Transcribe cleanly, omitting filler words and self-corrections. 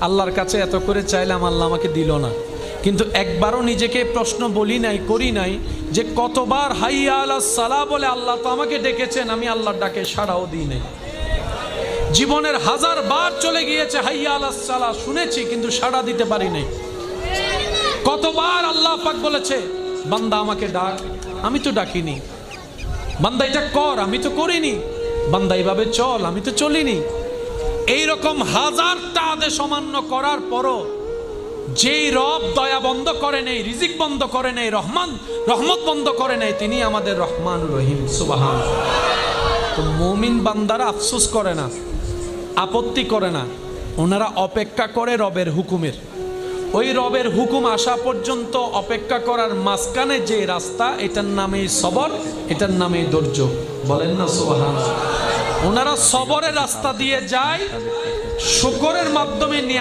আল্লাহর কাছে এত করে চাইলাম, আল্লাহ আমাকে দিল না। কিন্তু একবারও নিজেকে প্রশ্ন বলি নাই, করি নাই যে কতবার হাইয়া আলাস সালাহ বলে আল্লাহ তো আমাকে ডেকেছেন, আমি আল্লাহর ডাকে সাড়াও দিই নাই। জীবনের 1000 বার চলে গিয়েছে হাইয়া আলাস সালাহ শুনেছি, কিন্তু সাড়া দিতে পারি নাই। কতবার আল্লাহ পাক বলেছে বান্দা আমাকে ডাক, আমি তো ডাকিনি। বান্দা এটা কর, আমি তো করিনি। বান্দা এইভাবে চল, আমি তো চলিনি। এইরকম 1000টা আদেশ অমান্য করার পরও যেই রব দয়া বন্ধ করে নেই, রিজিক বন্ধ করে নেই, রহমত বন্ধ করে নেই, তিনি আমাদের রহমান রহিম। সুবহানাল্লাহ। তো মুমিন বান্দারা আফসোস করে না, আপত্তি করে না, ওনারা অপেক্ষা করে রবের হুকুমের। ওই রবের হুকুম আসা পর্যন্ত অপেক্ষা করার মাঝখানে যে রাস্তা, এটার নামে সবর, এটার নামে ধৈর্য। বলেন না সুবহানাল্লাহ। ওনারা সবরের রাস্তা দিয়ে যায়, শুকরের মাধ্যমে নিয়ে